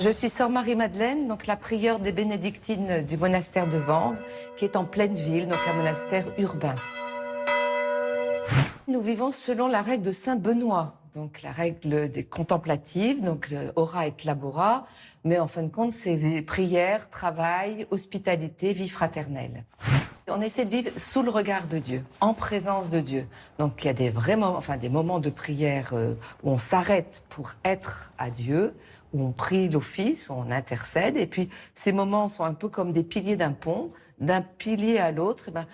Je suis sœur Marie-Madeleine, donc la prieure des bénédictines du monastère de Vanves, qui est en pleine ville, donc un monastère urbain. Nous vivons selon la règle de Saint Benoît, donc la règle des contemplatives, donc ora et labora, mais en fin de compte, c'est prière, travail, hospitalité, vie fraternelle. On essaie de vivre sous le regard de Dieu, en présence de Dieu. Donc il y a des vrais moments, enfin des moments de prière où on s'arrête pour être à Dieu, où on prie l'office, où on intercède. Et puis ces moments sont un peu comme des piliers d'un pont, d'un pilier à l'autre. Eh ben,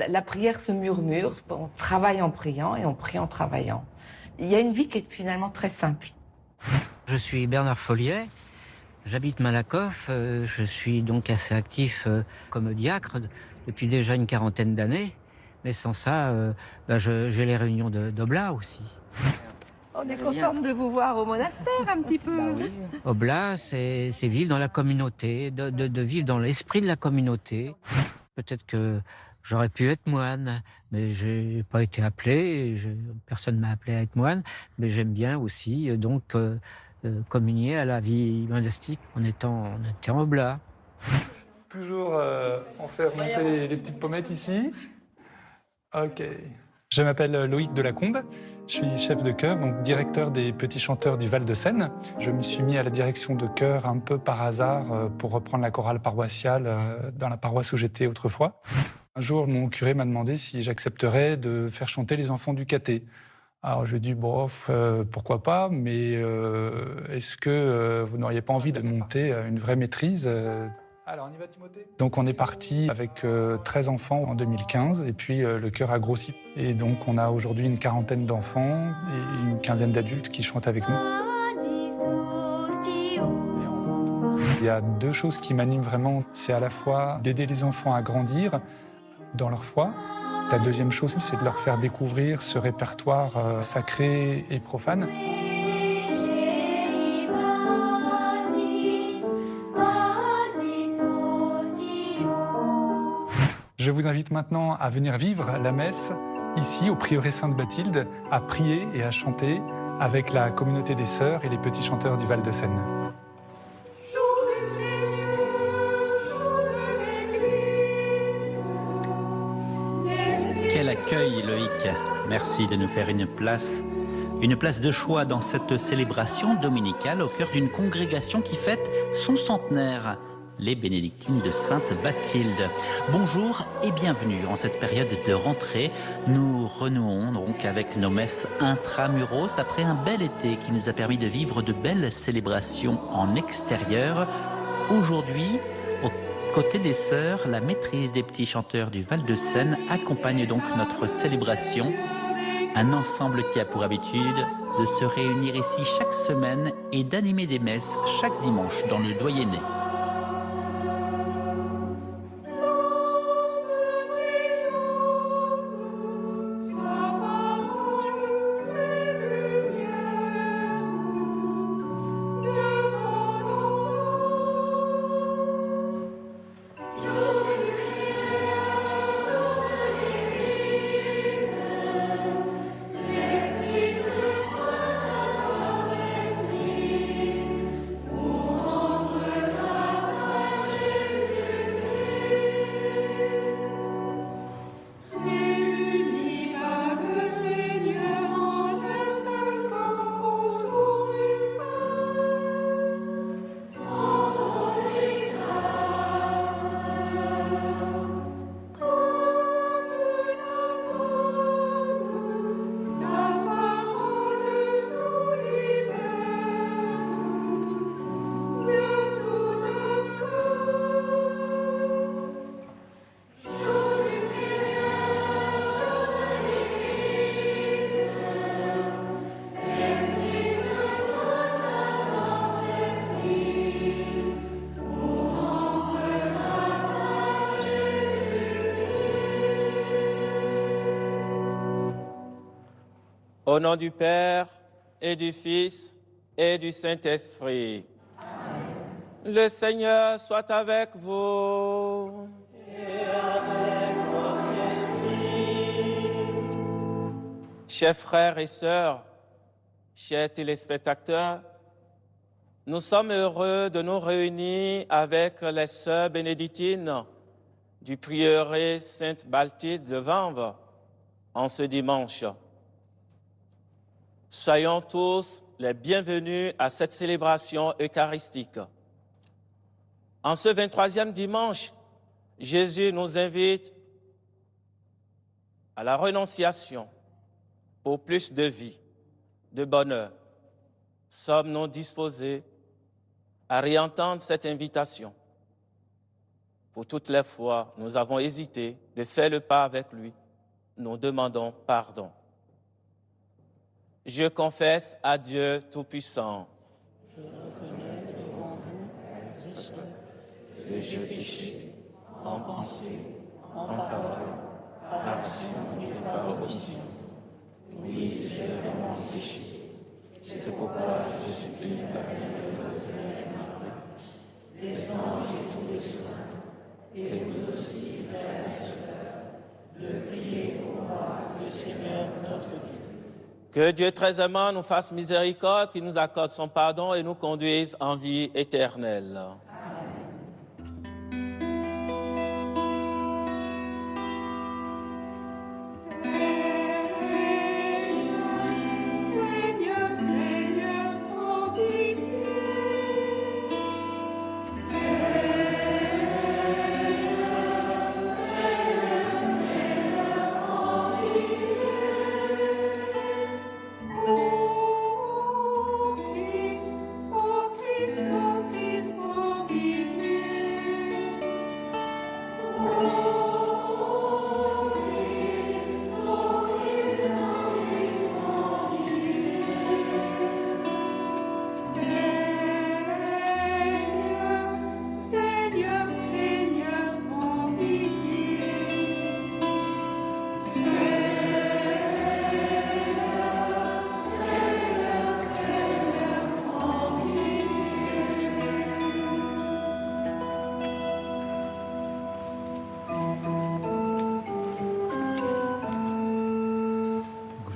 la prière se murmure, on travaille en priant et on prie en travaillant. Il y a une vie qui est finalement très simple. Je suis Bernard Folliet, j'habite Malakoff, je suis donc assez actif comme diacre depuis déjà une quarantaine d'années, mais sans ça, j'ai les réunions d'Oblat aussi. On est contente de vous voir au monastère un petit peu. Oui. Oblat, c'est vivre dans la communauté, de vivre dans l'esprit de la communauté. Peut-être que j'aurais pu être moine, mais j'ai pas été appelé, personne ne m'a appelé à être moine, mais j'aime bien aussi communier à la vie monastique en étant oblat. Toujours en faire monter les petites pommettes ici. Ok. Je m'appelle Loïc Delacombe, je suis chef de chœur, donc directeur des Petits Chanteurs du Val-de-Seine. Je me suis mis à la direction de chœur un peu par hasard pour reprendre la chorale paroissiale dans la paroisse où j'étais autrefois. Un jour, mon curé m'a demandé si j'accepterais de faire chanter les enfants du caté. Alors je lui ai dit, bof, pourquoi pas, mais est-ce que vous n'auriez pas envie de monter une vraie maîtrise Alors on y va, Timothée. Donc on est parti avec 13 enfants en 2015, et puis le chœur a grossi. Et donc on a aujourd'hui une quarantaine d'enfants et une quinzaine d'adultes qui chantent avec nous. Il y a deux choses qui m'animent vraiment, c'est à la fois d'aider les enfants à grandir dans leur foi. La deuxième chose, c'est de leur faire découvrir ce répertoire sacré et profane. Je vous invite maintenant à venir vivre la messe ici au prieuré Sainte-Bathilde, à prier et à chanter avec la communauté des sœurs et les petits chanteurs du Val-de-Seine. Quel accueil, Loïc. Merci de nous faire une place de choix dans cette célébration dominicale au cœur d'une congrégation qui fête son centenaire, les Bénédictines de Sainte-Bathilde. Bonjour et bienvenue en cette période de rentrée. Nous renouons donc avec nos messes intramuros après un bel été qui nous a permis de vivre de belles célébrations en extérieur. Aujourd'hui, côté des sœurs, la maîtrise des petits chanteurs du Val-de-Seine accompagne donc notre célébration. Un ensemble qui a pour habitude de se réunir ici chaque semaine et d'animer des messes chaque dimanche dans le Doyenné. Au nom du Père et du Fils et du Saint-Esprit. Le Seigneur soit avec vous. Et avec votre esprit. Chers frères et sœurs, chers téléspectateurs, nous sommes heureux de nous réunir avec les sœurs bénédictines du prieuré Sainte-Balthilde de Vanves en ce dimanche. Soyons tous les bienvenus à cette célébration eucharistique. En ce 23e dimanche, Jésus nous invite à la renonciation pour plus de vie, de bonheur. Sommes-nous disposés à réentendre cette invitation? Pour toutes les fois, nous avons hésité de faire le pas avec lui. Nous demandons pardon. Je confesse à Dieu Tout-Puissant. Je reconnais devant vous que j'ai péché en pensée, en parole, par action et par omission. Oui, j'ai vraiment péché. C'est pourquoi je supplie la Vierge Marie, les anges et tous les saints, et vous aussi, frères et sœurs, de prier pour moi, le Seigneur notre Dieu. Que Dieu très aimant nous fasse miséricorde, qu'il nous accorde son pardon et nous conduise en vie éternelle.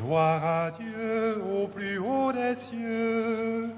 Gloire à Dieu au plus haut des cieux.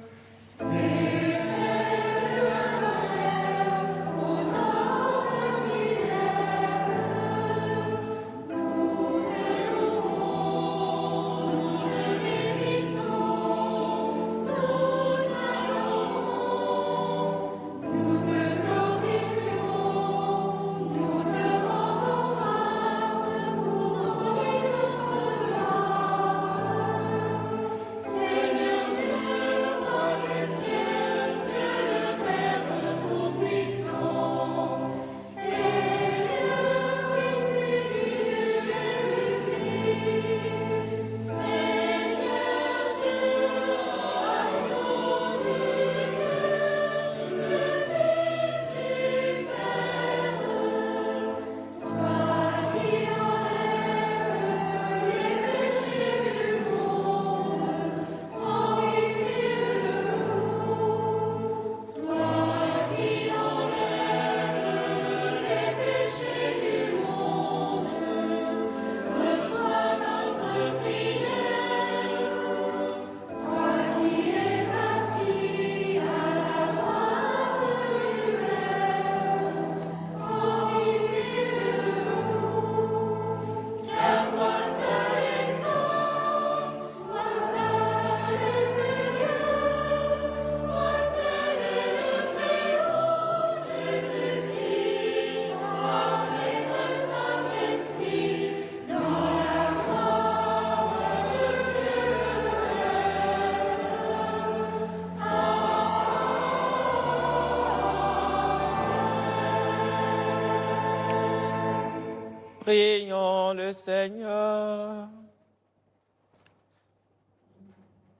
Prions le Seigneur.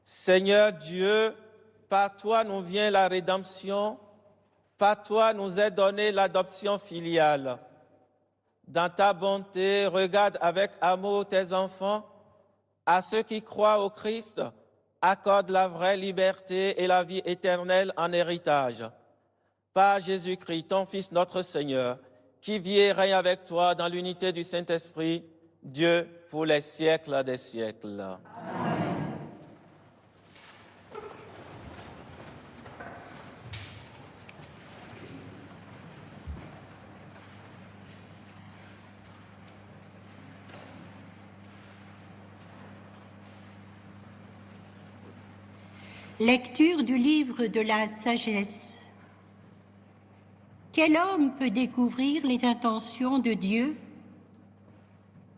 Seigneur Dieu, par toi nous vient la rédemption, par toi nous est donnée l'adoption filiale. Dans ta bonté, regarde avec amour tes enfants. À ceux qui croient au Christ, accorde la vraie liberté et la vie éternelle en héritage. Par Jésus-Christ, ton Fils notre Seigneur, qui vit et règne avec toi dans l'unité du Saint-Esprit, Dieu pour les siècles des siècles. Amen. Lecture du livre de la sagesse. Quel homme peut découvrir les intentions de Dieu?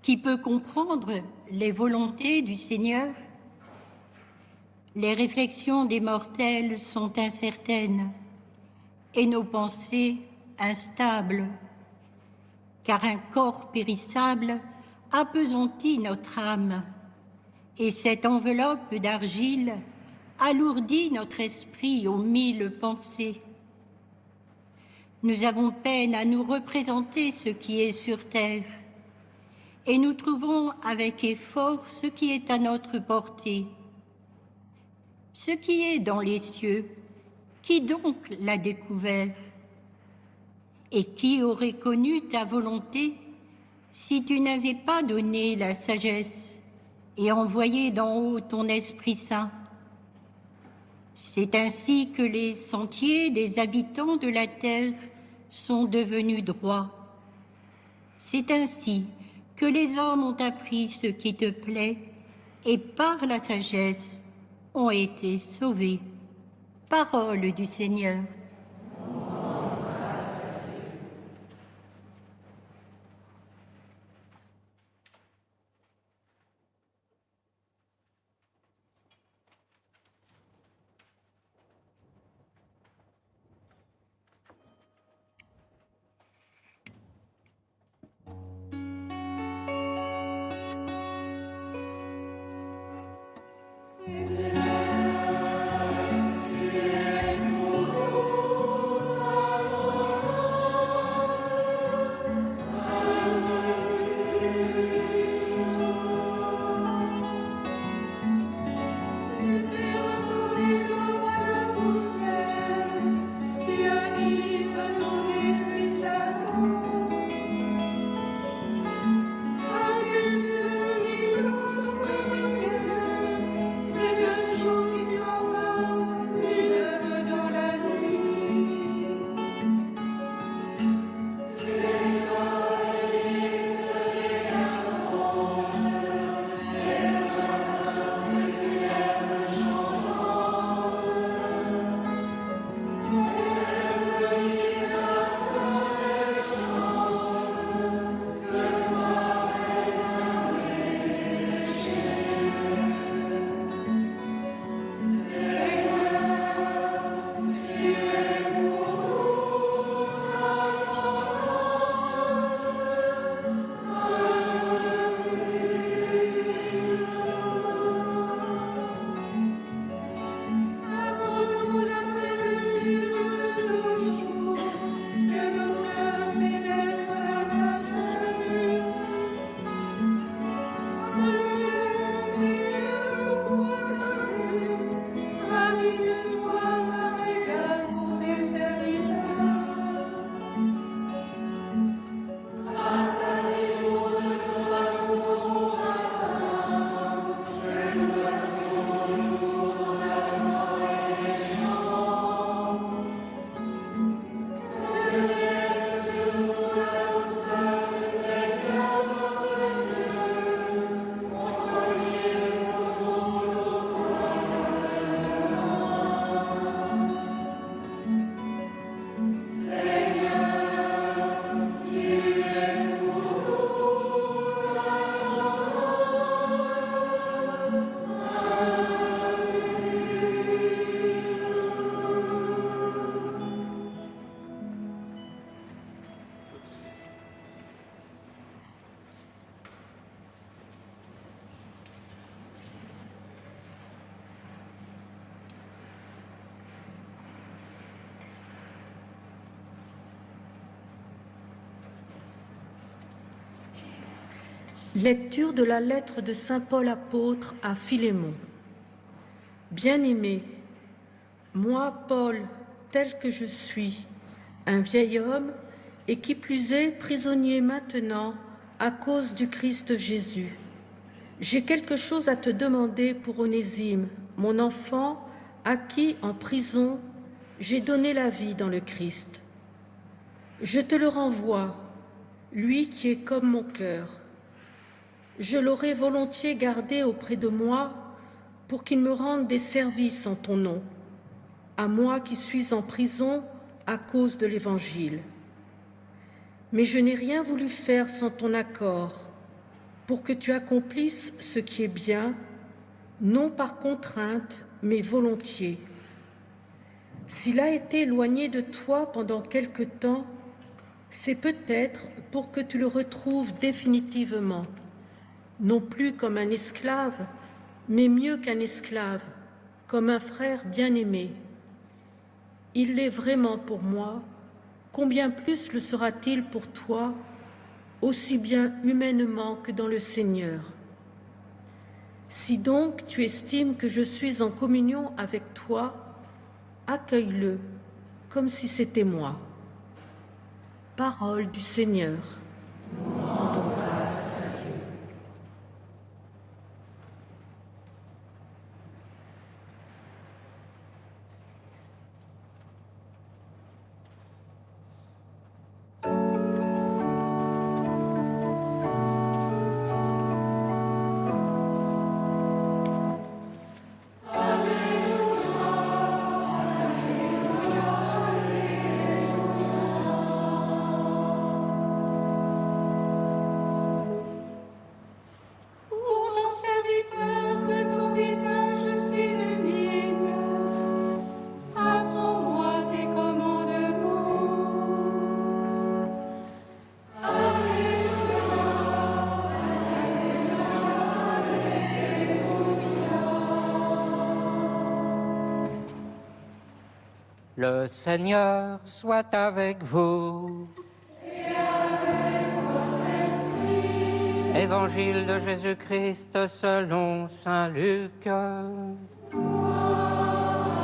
Qui peut comprendre les volontés du Seigneur? Les réflexions des mortels sont incertaines et nos pensées instables, car un corps périssable appesantit notre âme et cette enveloppe d'argile alourdit notre esprit aux 1000 pensées. Nous avons peine à nous représenter ce qui est sur terre et nous trouvons avec effort ce qui est à notre portée. Ce qui est dans les cieux, qui donc l'a découvert? Et qui aurait connu ta volonté si tu n'avais pas donné la sagesse et envoyé d'en haut ton Esprit Saint? C'est ainsi que les sentiers des habitants de la terre sont devenus droits. C'est ainsi que les hommes ont appris ce qui te plaît et par la sagesse ont été sauvés. Parole du Seigneur. Lecture de la lettre de saint Paul apôtre à Philémon. Bien-aimé, moi, Paul, tel que je suis, un vieil homme, et qui plus est prisonnier maintenant à cause du Christ Jésus, j'ai quelque chose à te demander pour Onésime, mon enfant, à qui, en prison, j'ai donné la vie dans le Christ. Je te le renvoie, lui qui est comme mon cœur. Je l'aurais volontiers gardé auprès de moi pour qu'il me rende des services en ton nom, à moi qui suis en prison à cause de l'Évangile. Mais je n'ai rien voulu faire sans ton accord, pour que tu accomplisses ce qui est bien, non par contrainte, mais volontiers. S'il a été éloigné de toi pendant quelque temps, c'est peut-être pour que tu le retrouves définitivement, non plus comme un esclave, mais mieux qu'un esclave, comme un frère bien-aimé. Il l'est vraiment pour moi, combien plus le sera-t-il pour toi, aussi bien humainement que dans le Seigneur. Si donc tu estimes que je suis en communion avec toi, accueille-le comme si c'était moi. Parole du Seigneur. Rendons grâce à Dieu. Le Seigneur soit avec vous. Et avec votre esprit. Évangile de Jésus-Christ selon saint Luc. Gloire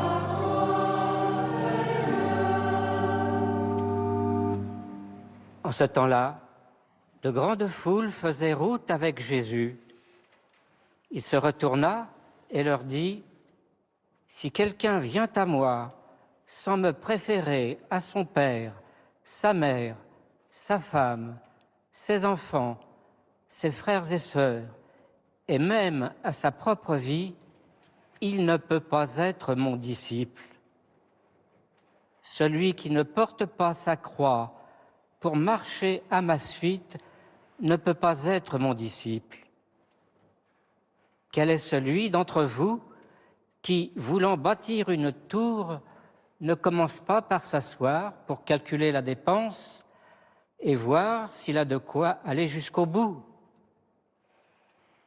à toi, Seigneur. En ce temps-là, de grandes foules faisaient route avec Jésus. Il se retourna et leur dit : « Si quelqu'un vient à moi, sans me préférer à son père, sa mère, sa femme, ses enfants, ses frères et sœurs, et même à sa propre vie, il ne peut pas être mon disciple. Celui qui ne porte pas sa croix pour marcher à ma suite ne peut pas être mon disciple. Quel est celui d'entre vous qui, voulant bâtir une tour, ne commence pas par s'asseoir pour calculer la dépense et voir s'il a de quoi aller jusqu'au bout.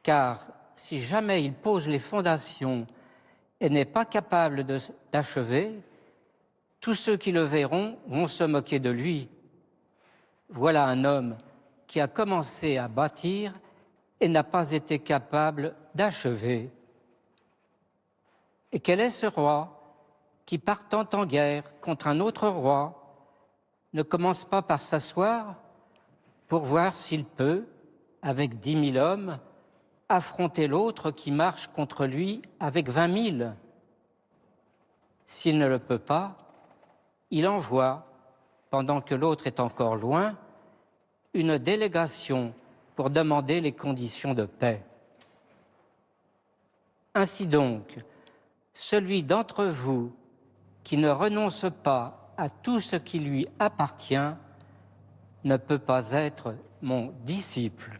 Car si jamais il pose les fondations et n'est pas capable d'achever, tous ceux qui le verront vont se moquer de lui. Voilà un homme qui a commencé à bâtir et n'a pas été capable d'achever. Et quel est ce roi qui, partant en guerre contre un autre roi, ne commence pas par s'asseoir pour voir s'il peut, avec 10 000 hommes, affronter l'autre qui marche contre lui avec 20 000. S'il ne le peut pas, il envoie, pendant que l'autre est encore loin, une délégation pour demander les conditions de paix. Ainsi donc, celui d'entre vous qui ne renonce pas à tout ce qui lui appartient ne peut pas être mon disciple.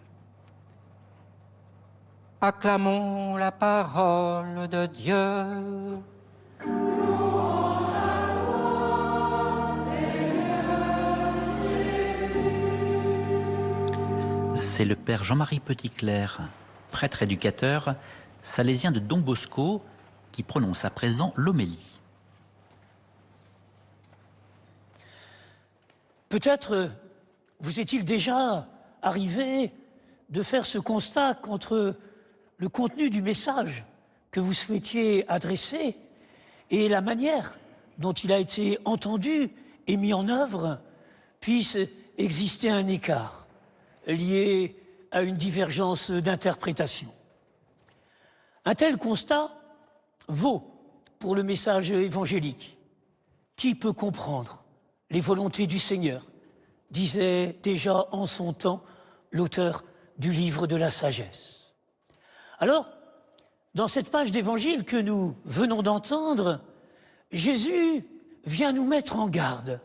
Acclamons la parole de Dieu. Louange à toi, Seigneur Jésus. C'est le père Jean-Marie Petitclerc, prêtre éducateur salésien de Don Bosco, qui prononce à présent l'homélie. Peut-être vous est-il déjà arrivé de faire ce constat qu'entre le contenu du message que vous souhaitiez adresser et la manière dont il a été entendu et mis en œuvre puisse exister un écart lié à une divergence d'interprétation. Un tel constat vaut pour le message évangélique. Qui peut comprendre les volontés du Seigneur, disait déjà en son temps l'auteur du livre de la sagesse. Alors, Dans cette page d'évangile que nous venons d'entendre, Jésus vient nous mettre en garde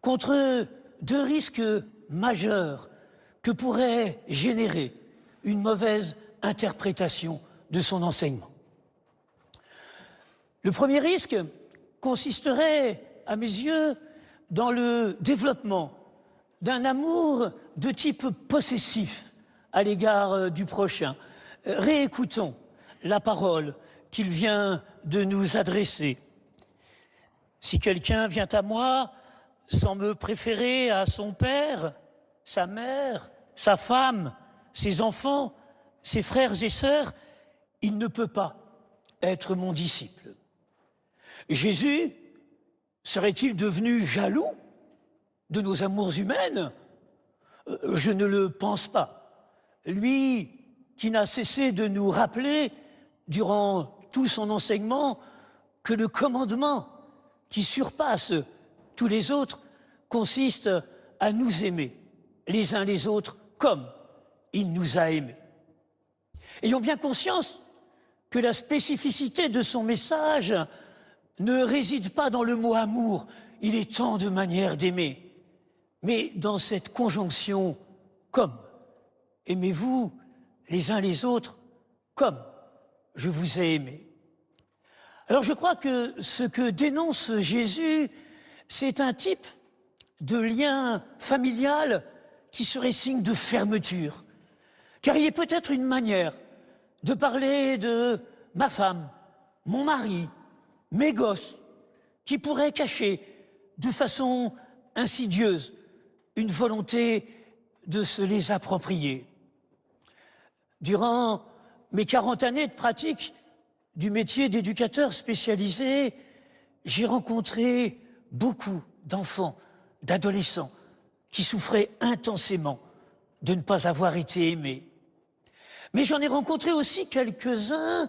contre deux risques majeurs que pourrait générer une mauvaise interprétation de son enseignement. Le premier risque consisterait, à mes yeux, dans le développement d'un amour de type possessif à l'égard du prochain. Réécoutons la parole qu'il vient de nous adresser. Si quelqu'un vient à moi sans me préférer à son père, sa mère, sa femme, ses enfants, ses frères et sœurs, il ne peut pas être mon disciple. Jésus serait-il devenu jaloux de nos amours humaines? Je ne le pense pas. Lui qui n'a cessé de nous rappeler durant tout son enseignement que le commandement qui surpasse tous les autres consiste à nous aimer les uns les autres comme il nous a aimés. Ayons bien conscience que la spécificité de son message ne réside pas dans le mot amour, il est tant de manières d'aimer, mais dans cette conjonction comme. Aimez-vous les uns les autres comme je vous ai aimé. Alors je crois que ce que dénonce Jésus, c'est un type de lien familial qui serait signe de fermeture. Car il est peut-être une manière de parler de ma femme, mon mari, mes gosses, qui pourrait cacher de façon insidieuse une volonté de se les approprier. Durant mes 40 années de pratique du métier d'éducateur spécialisé, j'ai rencontré beaucoup d'enfants, d'adolescents qui souffraient intensément de ne pas avoir été aimés. Mais j'en ai rencontré aussi quelques-uns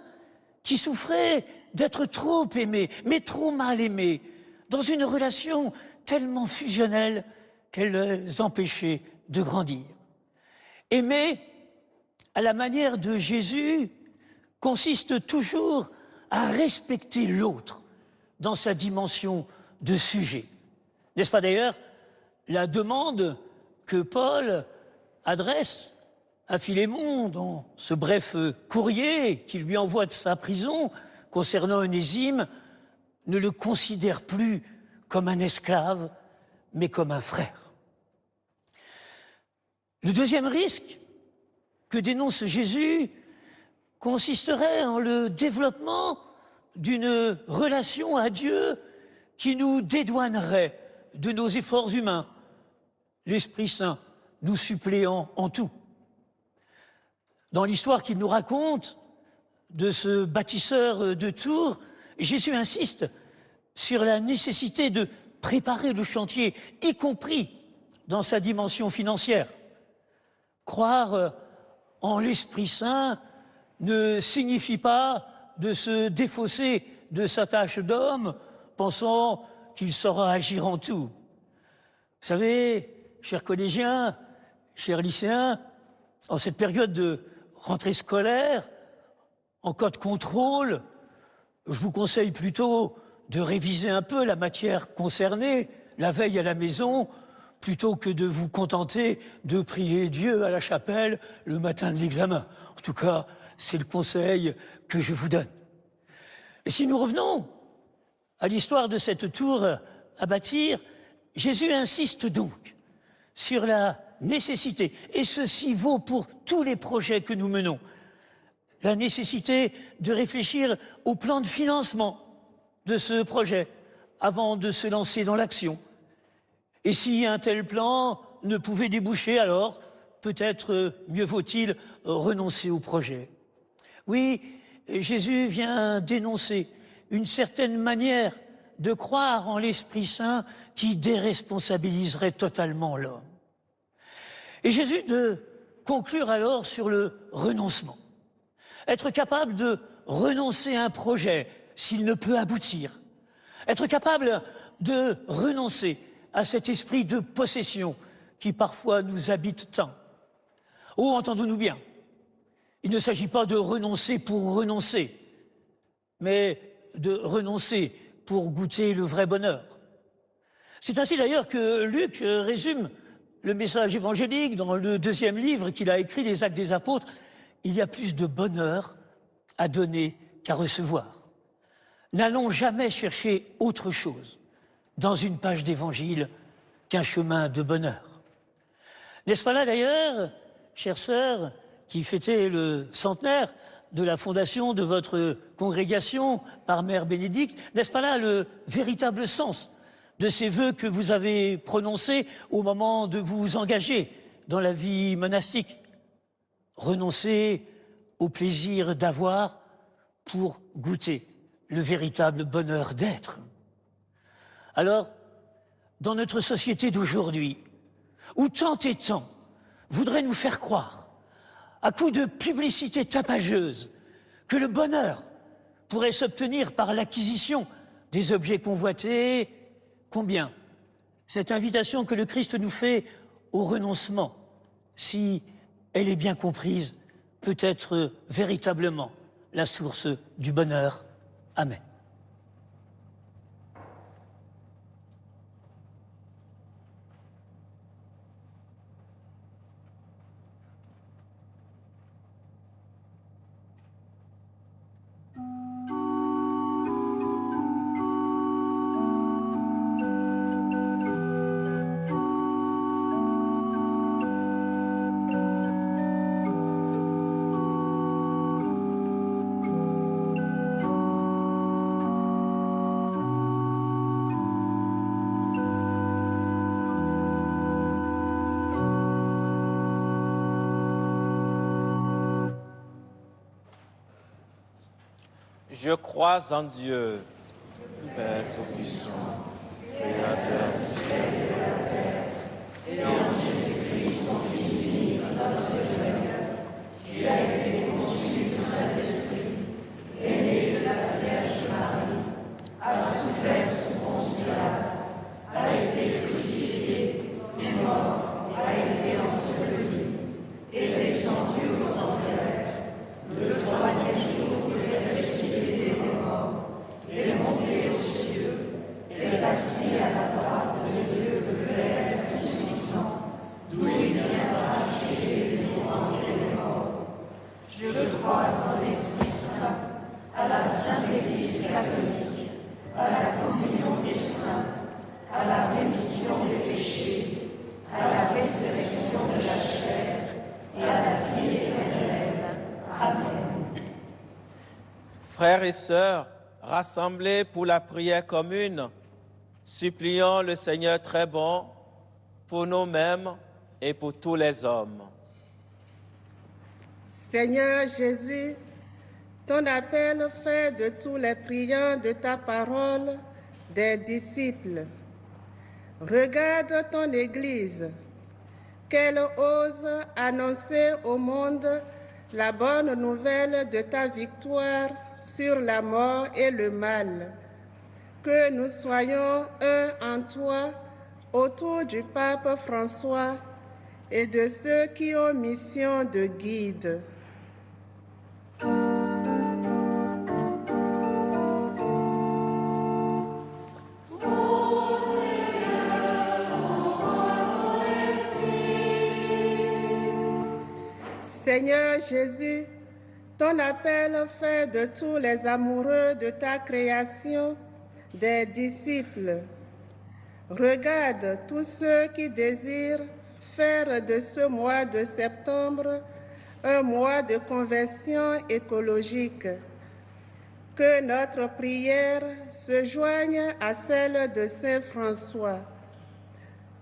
qui souffraient d'être trop aimés, mais trop mal aimés, dans une relation tellement fusionnelle qu'elle les empêchait de grandir. Aimer, à la manière de Jésus, consiste toujours à respecter l'autre dans sa dimension de sujet. N'est-ce pas d'ailleurs la demande que Paul adresse à Philémon dans ce bref courrier qu'il lui envoie de sa prison concernant Onésime? Ne le considère plus comme un esclave, mais comme un frère. Le deuxième risque que dénonce Jésus consisterait en le développement d'une relation à Dieu qui nous dédouanerait de nos efforts humains, l'Esprit Saint nous suppléant en tout. Dans l'histoire qu'il nous raconte de ce bâtisseur de Tours, Jésus insiste sur la nécessité de préparer le chantier, y compris dans sa dimension financière. Croire en l'Esprit Saint ne signifie pas de se défausser de sa tâche d'homme, pensant qu'il saura agir en tout. Vous savez, chers collégiens, chers lycéens, en cette période de rentrée scolaire, en cas de contrôle, je vous conseille plutôt de réviser un peu la matière concernée la veille à la maison, plutôt que de vous contenter de prier Dieu à la chapelle le matin de l'examen. En tout cas, c'est le conseil que je vous donne. Et si nous revenons à l'histoire de cette tour à bâtir, Jésus insiste donc sur la nécessité, et ceci vaut pour tous les projets que nous menons, la nécessité de réfléchir au plan de financement de ce projet avant de se lancer dans l'action. Et si un tel plan ne pouvait déboucher, alors peut-être mieux vaut-il renoncer au projet. Oui, Jésus vient dénoncer une certaine manière de croire en l'Esprit Saint qui déresponsabiliserait totalement l'homme. Et Jésus de conclure alors sur le renoncement. Être capable de renoncer à un projet s'il ne peut aboutir. Être capable de renoncer à cet esprit de possession qui parfois nous habite tant. Oh, entendons-nous bien, Il ne s'agit pas de renoncer pour renoncer, mais de renoncer pour goûter le vrai bonheur. C'est ainsi d'ailleurs que Luc résume le message évangélique dans le 2e livre qu'il a écrit, les Actes des Apôtres. Il y a plus de bonheur à donner qu'à recevoir. N'allons jamais chercher autre chose dans une page d'évangile qu'un chemin de bonheur. N'est-ce pas là d'ailleurs, chères sœurs, qui fêtez le centenaire de la fondation de votre congrégation par Mère Bénédicte, n'est-ce pas là le véritable sens de ces vœux que vous avez prononcés au moment de vous engager dans la vie monastique? Renoncer au plaisir d'avoir pour goûter le véritable bonheur d'être. Alors, dans notre société d'aujourd'hui, où tant et tant voudraient nous faire croire, à coups de publicité tapageuse, que le bonheur pourrait s'obtenir par l'acquisition des objets convoités, combien cette invitation que le Christ nous fait au renoncement, si elle est bien comprise, peut être véritablement la source du bonheur. Amen. Je crois en Dieu, Père Tout-Puissant, Créateur du ciel et de la terre, et en Jésus-Christ, son Fils unique, notre Seigneur, qui a été conçu du Saint-Esprit, est né de la Vierge Marie, a souffert sous Ponce Pilate, a été crucifié, est mort, a été enseveli, est descendu aux enfers, le 3e jour, il est ressuscité des morts, est monté aux cieux, est assis à la droite de Dieu le Père Tout-Puissant, d'où il viendra juger les vivants et les morts. Je crois en l'Esprit Saint, à la Sainte Église catholique, à la communion des saints, à la rémission des péchés, à la résurrection de la chair et à la vie éternelle. Amen. Frères et sœurs, rassemblés pour la prière commune, supplions le Seigneur très bon pour nous-mêmes et pour tous les hommes. Seigneur Jésus, ton appel fait de tous les priants de ta parole des disciples. Regarde ton Église, qu'elle ose annoncer au monde la bonne nouvelle de ta victoire sur la mort et le mal. Que nous soyons un en toi autour du pape François et de ceux qui ont mission de guide. Seigneur Jésus, ton appel fait de tous les amoureux de ta création des disciples. Regarde tous ceux qui désirent faire de ce mois de septembre un mois de conversion écologique. Que notre prière se joigne à celle de Saint François.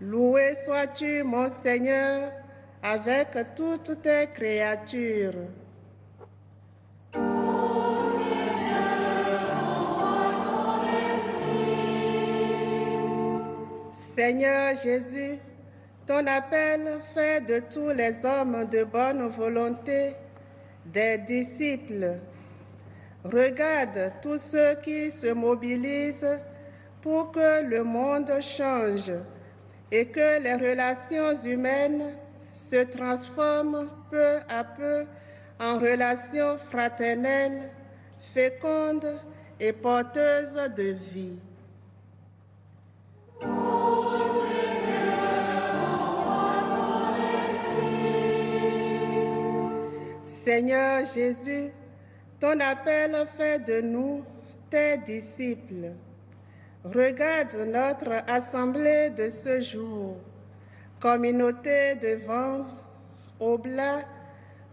Loué sois-tu, mon Seigneur, avec toutes tes créatures. Seigneur Jésus, ton appel fait de tous les hommes de bonne volonté des disciples. Regarde tous ceux qui se mobilisent pour que le monde change et que les relations humaines se transforment peu à peu en relation fraternelle, féconde et porteuse de vie. Seigneur Jésus, ton appel fait de nous tes disciples. Regarde notre assemblée de ce jour, communauté de Vanves, Oblats,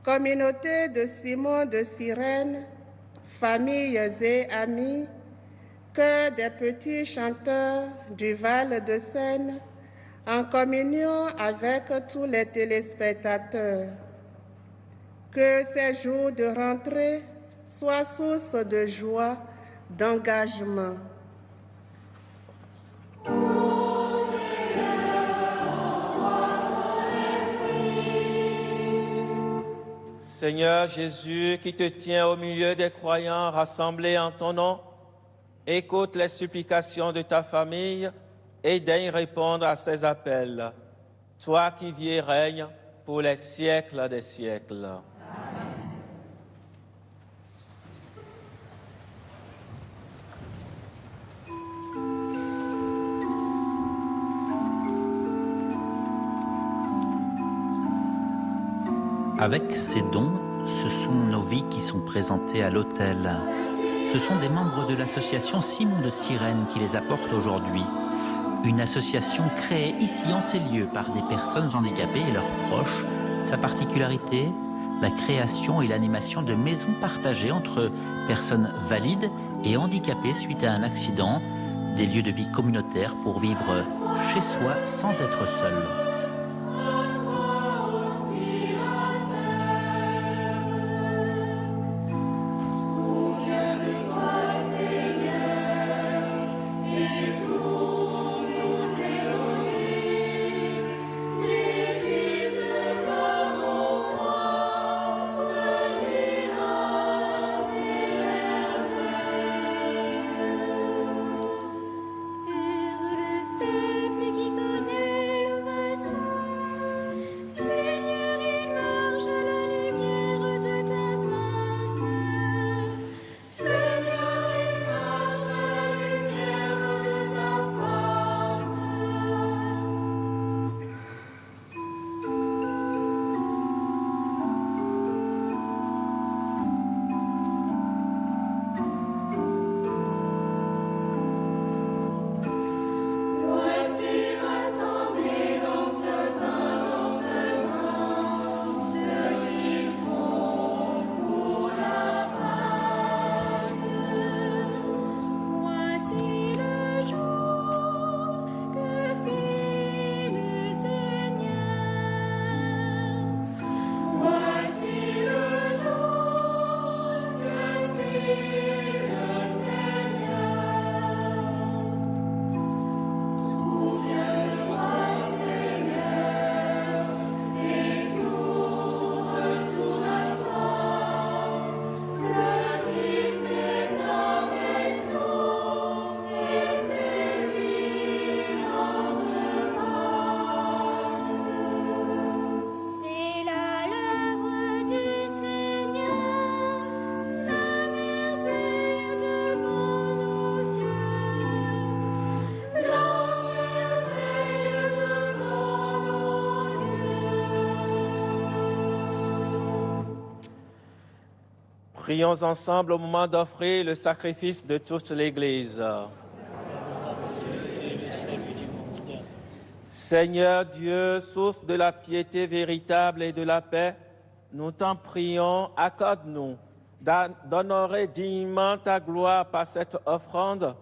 communauté de Simon de Cyrène, familles et amis, chœur des petits chanteurs du Val de Seine, en communion avec tous les téléspectateurs. Que ces jours de rentrée soient source de joie, d'engagement. Seigneur Jésus, qui te tiens au milieu des croyants rassemblés en ton nom, écoute les supplications de ta famille et daigne répondre à ses appels. Toi qui vis et règnes pour les siècles des siècles. Avec ces dons, ce sont nos vies qui sont présentées à l'autel. Ce sont des membres de l'association Simon de Cyrène qui les apportent aujourd'hui. Une association créée ici en ces lieux par des personnes handicapées et leurs proches. Sa particularité, la création et l'animation de maisons partagées entre personnes valides et handicapées suite à un accident, des lieux de vie communautaires pour vivre chez soi sans être seul. Prions ensemble au moment d'offrir le sacrifice de toute l'Église. Seigneur Dieu, source de la piété véritable et de la paix, nous t'en prions, accorde-nous d'honorer dignement ta gloire par cette offrande,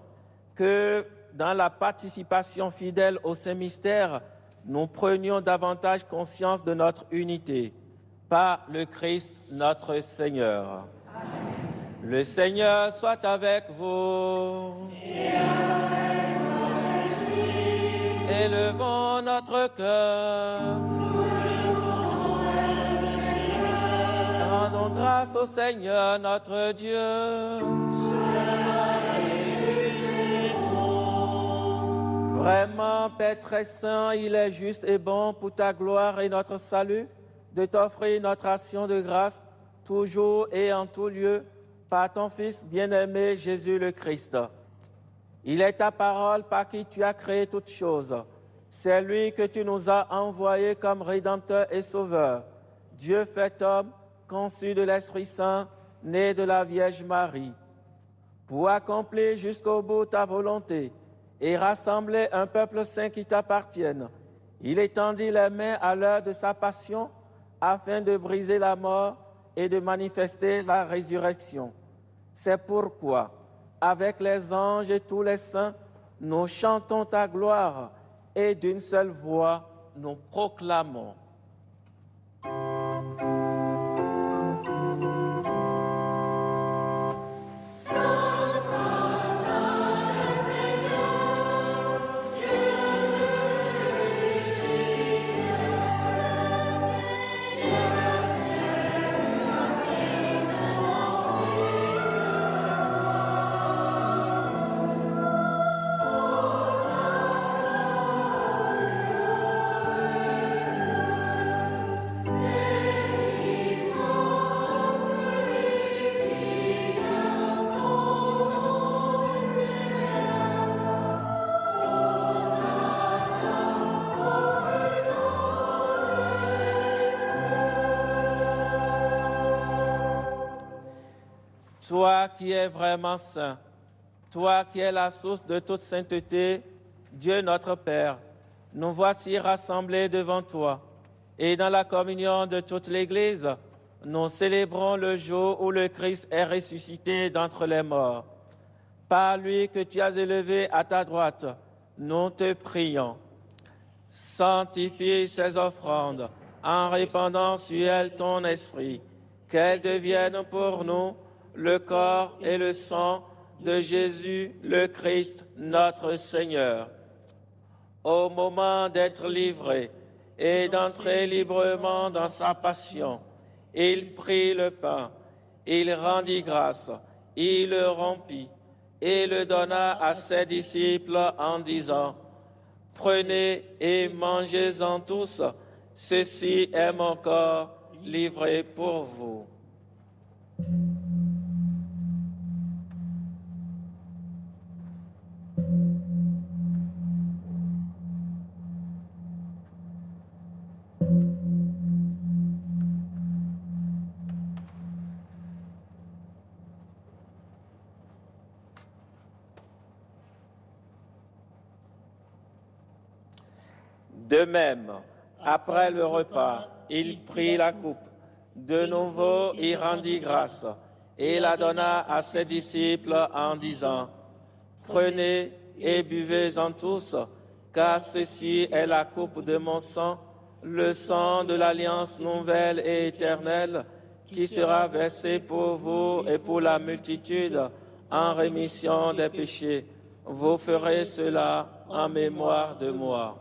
que dans la participation fidèle au Saint-Mystère, nous prenions davantage conscience de notre unité. Par le Christ notre Seigneur. Amen. Le Seigneur soit avec vous. Et avec votre esprit. Élevons notre cœur. Rendons grâce au Seigneur notre Dieu. Vraiment, Père très saint, il est juste et bon pour ta gloire et notre salut de t'offrir notre action de grâce toujours et en tout lieu, par ton Fils bien-aimé Jésus le Christ. Il est ta parole par qui tu as créé toutes choses. C'est lui que tu nous as envoyé comme Rédempteur et Sauveur. Dieu fait homme, conçu de l'Esprit Saint, né de la Vierge Marie. Pour accomplir jusqu'au bout ta volonté et rassembler un peuple saint qui t'appartienne, il étendit les mains à l'heure de sa passion afin de briser la mort et de manifester la résurrection. C'est pourquoi, avec les anges et tous les saints, nous chantons ta gloire et d'une seule voix, nous proclamons. Toi qui es vraiment saint, toi qui es la source de toute sainteté, Dieu notre Père, nous voici rassemblés devant toi. Et dans la communion de toute l'Église, nous célébrons le jour où le Christ est ressuscité d'entre les morts. Par lui que tu as élevé à ta droite, nous te prions. Sanctifie ces offrandes en répandant sur elles ton esprit, qu'elles deviennent pour nous le corps et le sang de Jésus le Christ, notre Seigneur. Au moment d'être livré et d'entrer librement dans sa passion, il prit le pain, il rendit grâce, il le rompit et le donna à ses disciples en disant: « Prenez et mangez-en tous, ceci est mon corps livré pour vous. » De même, après le repas, il prit la coupe. De nouveau, il rendit grâce et la donna à ses disciples en disant: « Prenez et buvez-en tous, car ceci est la coupe de mon sang, le sang de l'alliance nouvelle et éternelle, qui sera versé pour vous et pour la multitude en rémission des péchés. Vous ferez cela en mémoire de moi. »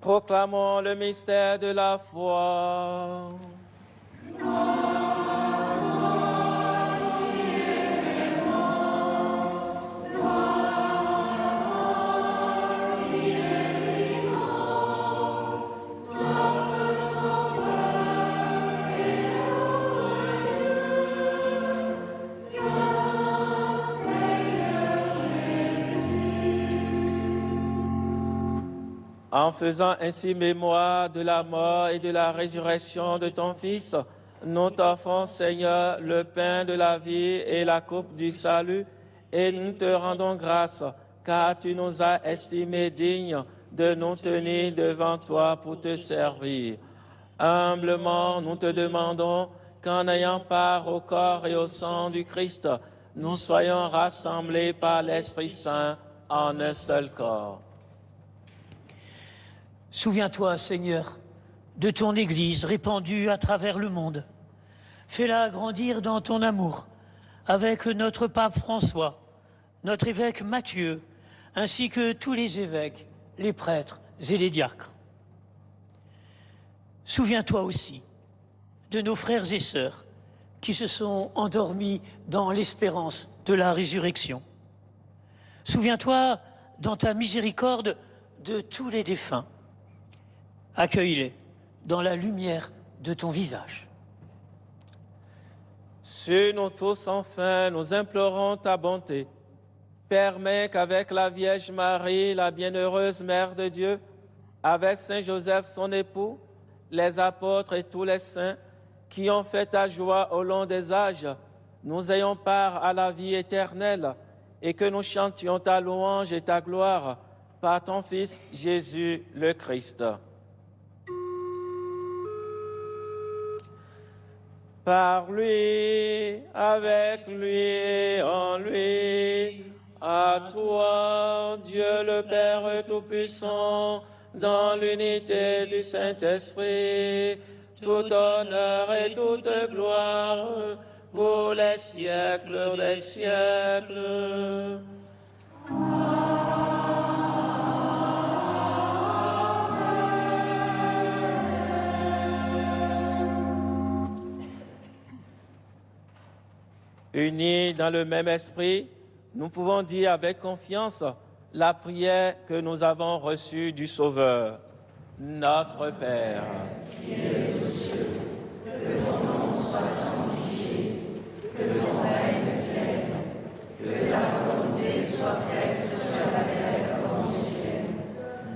Proclamons le mystère de la foi. En faisant ainsi mémoire de la mort et de la résurrection de ton Fils, nous t'offrons, Seigneur, le pain de la vie et la coupe du salut, et nous te rendons grâce, car tu nous as estimés dignes de nous tenir devant toi pour te servir. Humblement, nous te demandons qu'en ayant part au corps et au sang du Christ, nous soyons rassemblés par l'Esprit Saint en un seul corps. Souviens-toi, Seigneur, de ton Église répandue à travers le monde. Fais-la grandir dans ton amour, avec notre pape François, notre évêque Matthieu, ainsi que tous les évêques, les prêtres et les diacres. Souviens-toi aussi de nos frères et sœurs qui se sont endormis dans l'espérance de la résurrection. Souviens-toi dans ta miséricorde de tous les défunts. Accueille-les dans la lumière de ton visage. Sur nous tous, enfin, nous implorons ta bonté. Permets qu'avec la Vierge Marie, la bienheureuse Mère de Dieu, avec Saint Joseph, son époux, les apôtres et tous les saints qui ont fait ta joie au long des âges, nous ayons part à la vie éternelle et que nous chantions ta louange et ta gloire par ton Fils Jésus le Christ. Par lui, avec lui et en lui, à toi, Dieu le Père Tout-Puissant, dans l'unité du Saint-Esprit, tout honneur et toute gloire pour les siècles des siècles. Unis dans le même esprit, nous pouvons dire avec confiance la prière que nous avons reçue du Sauveur. Notre Père, qui es aux cieux, que ton nom soit sanctifié, que ton règne vienne, que ta volonté soit faite sur la terre comme au ciel.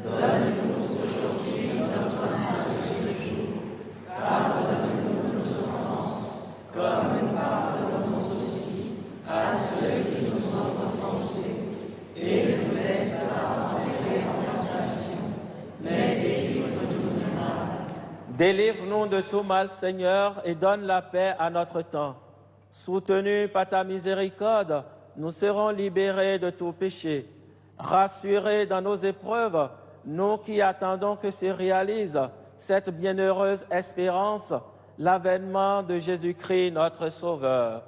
Donne-nous aujourd'hui notre pain de ce jour. Pardonne-nous nos offenses, comme nous pardonnons aussi à ceux qui nous ont offensés. Et ne nous laisse pas entrer en tentation, mais délivre-nous du mal. délivre-nous de tout mal, Seigneur, et donne la paix à notre temps. Soutenus par ta miséricorde, nous serons libérés de tout péché. Rassurés dans nos épreuves, nous qui attendons que se réalise cette bienheureuse espérance, l'avènement de Jésus-Christ, notre Sauveur.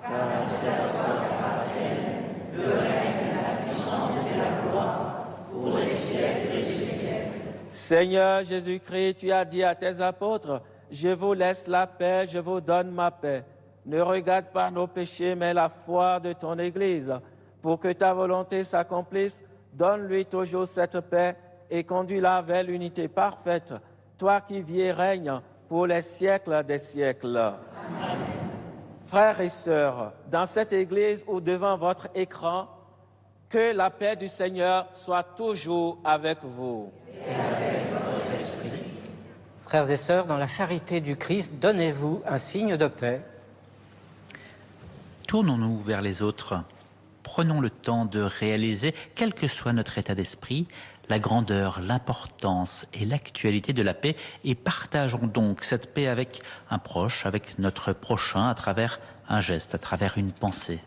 Car c'est à toi qu'appartiennent le règne, la puissance et la gloire pour les siècles des siècles. Seigneur Jésus-Christ, tu as dit à tes apôtres, « Je vous laisse la paix, je vous donne ma paix. Ne regarde pas nos péchés, mais la foi de ton Église. Pour que ta volonté s'accomplisse, donne-lui toujours cette paix et conduis-la vers l'unité parfaite, toi qui vis et règnes pour les siècles des siècles. » Amen. Frères et sœurs, dans cette Église ou devant votre écran, que la paix du Seigneur soit toujours avec vous. Et avec votre esprit. Frères et sœurs, dans la charité du Christ, donnez-vous un signe de paix. Tournons-nous vers les autres. Prenons le temps de réaliser, quel que soit notre état d'esprit, la grandeur, l'importance et l'actualité de la paix et partageons donc cette paix avec un proche, avec notre prochain, à travers un geste, à travers une pensée.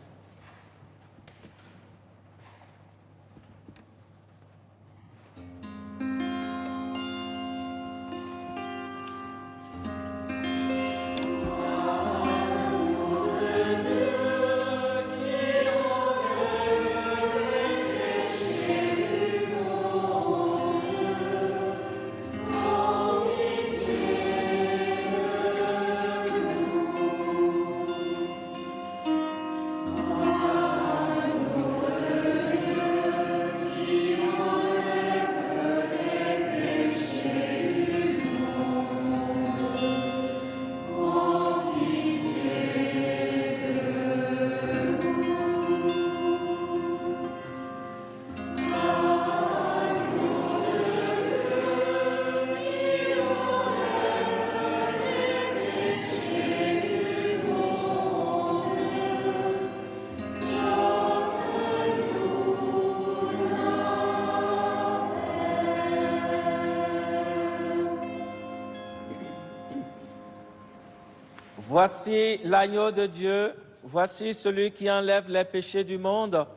Voici l'agneau de Dieu, voici celui qui enlève les péchés du monde.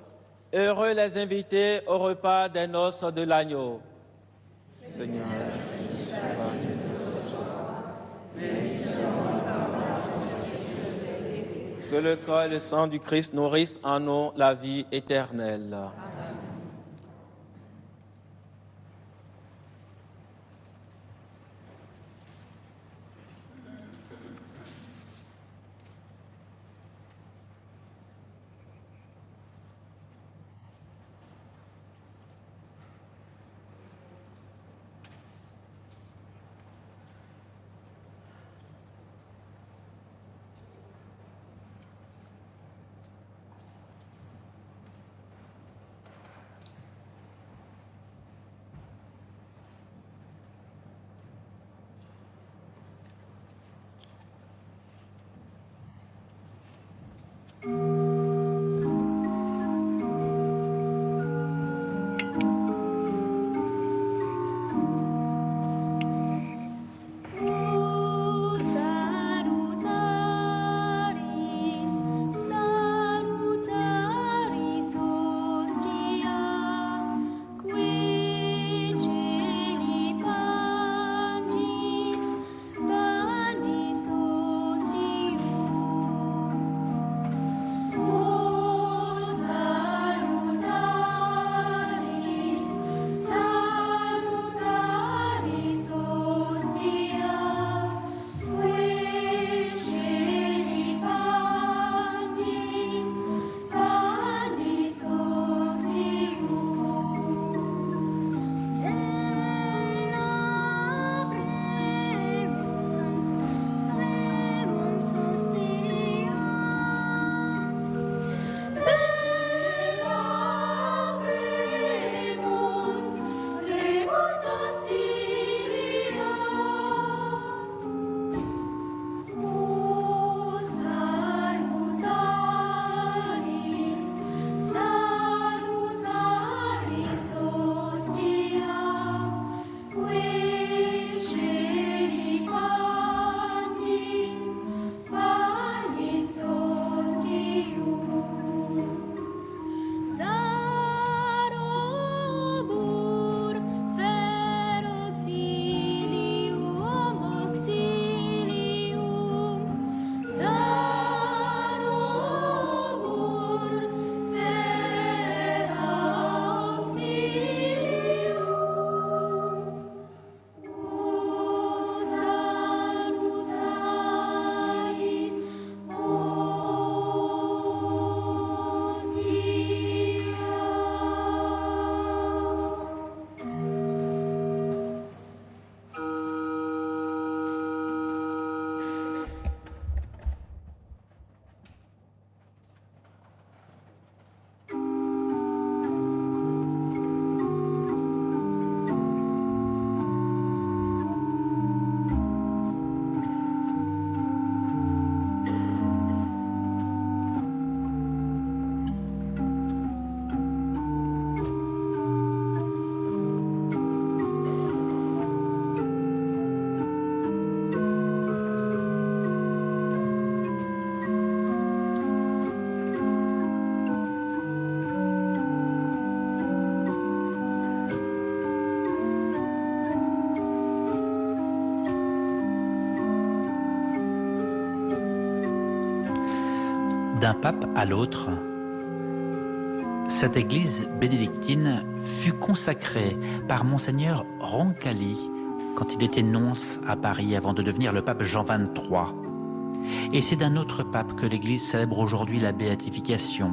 Heureux les invités au repas des noces de l'agneau. Seigneur, Que le corps et le sang du Christ nourrissent en nous la vie éternelle. D'un pape à l'autre, cette église bénédictine fut consacrée par Monseigneur Roncalli quand il était nonce à Paris avant de devenir le pape Jean XXIII. Et c'est d'un autre pape que l'église célèbre aujourd'hui la béatification,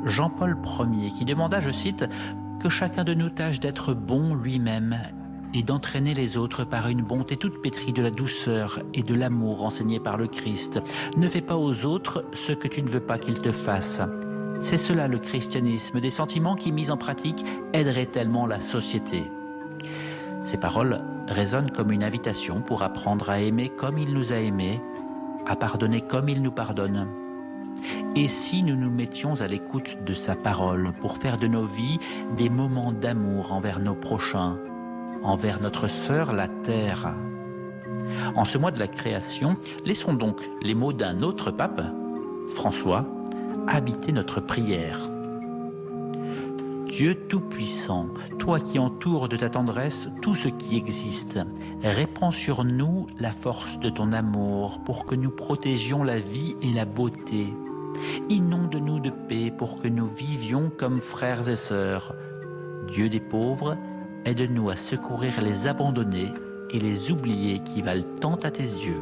Jean-Paul Ier, qui demanda, je cite, « que chacun de nous tâche d'être bon lui-même et d'entraîner les autres par une bonté toute pétrie de la douceur et de l'amour enseigné par le Christ. Ne fais pas aux autres ce que tu ne veux pas qu'ils te fassent. C'est cela le christianisme, des sentiments qui, mis en pratique, aideraient tellement la société. » Ces paroles résonnent comme une invitation pour apprendre à aimer comme il nous a aimés, à pardonner comme il nous pardonne. Et si nous nous mettions à l'écoute de sa parole pour faire de nos vies des moments d'amour envers nos prochains, envers notre sœur la terre. En ce mois de la création, laissons donc les mots d'un autre pape, François, habiter notre prière. Dieu Tout-Puissant, toi qui entoures de ta tendresse tout ce qui existe, répands sur nous la force de ton amour pour que nous protégions la vie et la beauté. Inonde-nous de paix pour que nous vivions comme frères et sœurs. Dieu des pauvres, aide-nous à secourir les abandonnés et les oubliés qui valent tant à tes yeux.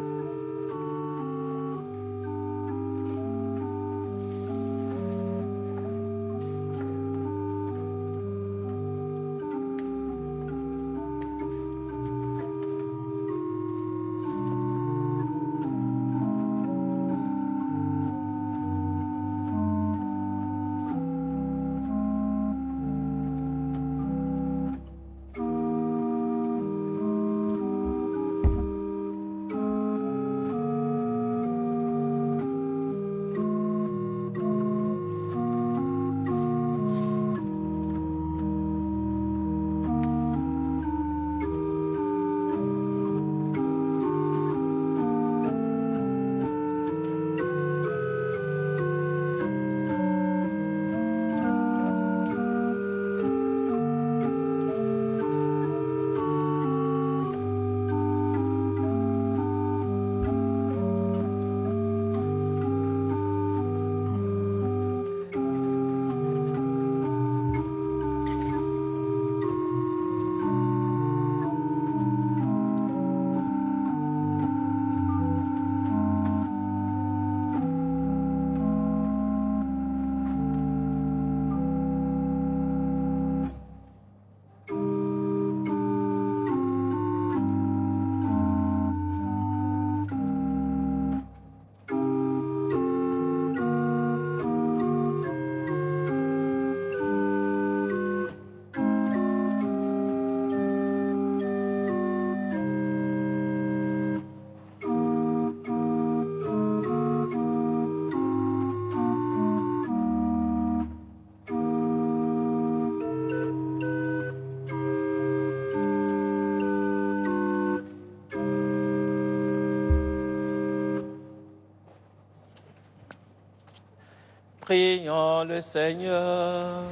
Prions le Seigneur.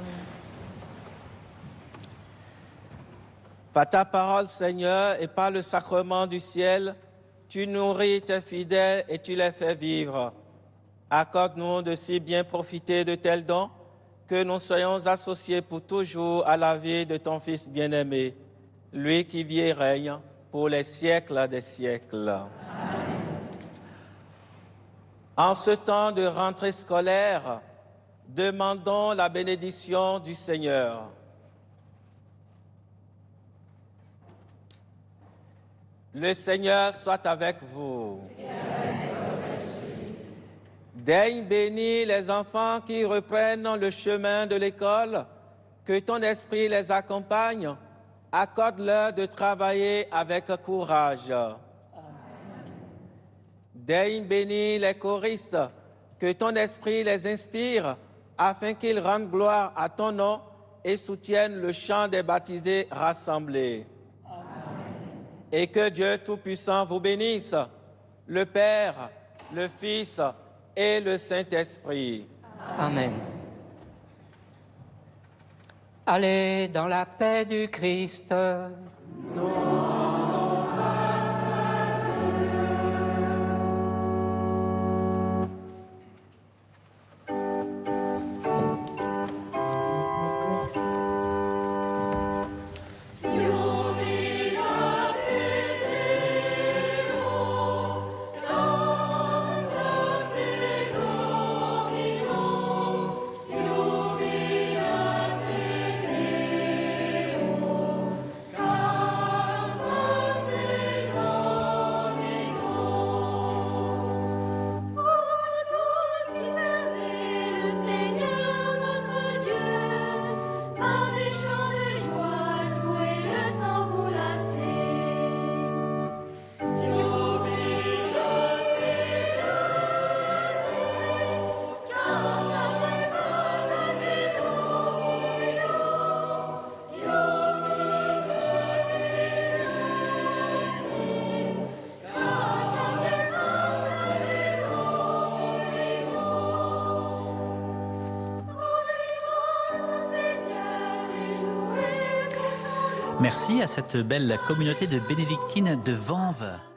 Par ta parole, Seigneur, et par le sacrement du ciel, tu nourris tes fidèles et tu les fais vivre. Accorde-nous de si bien profiter de tels dons que nous soyons associés pour toujours à la vie de ton Fils bien-aimé, lui qui vit et règne pour les siècles des siècles. Amen. En ce temps de rentrée scolaire, demandons la bénédiction du Seigneur. Le Seigneur soit avec vous. Daigne bénir les enfants qui reprennent le chemin de l'école, que ton esprit les accompagne, accorde-leur de travailler avec courage. Amen. Daigne bénir les choristes, que ton esprit les inspire, afin qu'ils rendent gloire à ton nom et soutiennent le chant des baptisés rassemblés. Et que Dieu Tout-Puissant vous bénisse, le Père, le Fils et le Saint-Esprit. Amen. Allez dans la paix du Christ. God. Merci à cette belle communauté de bénédictines de Vanves.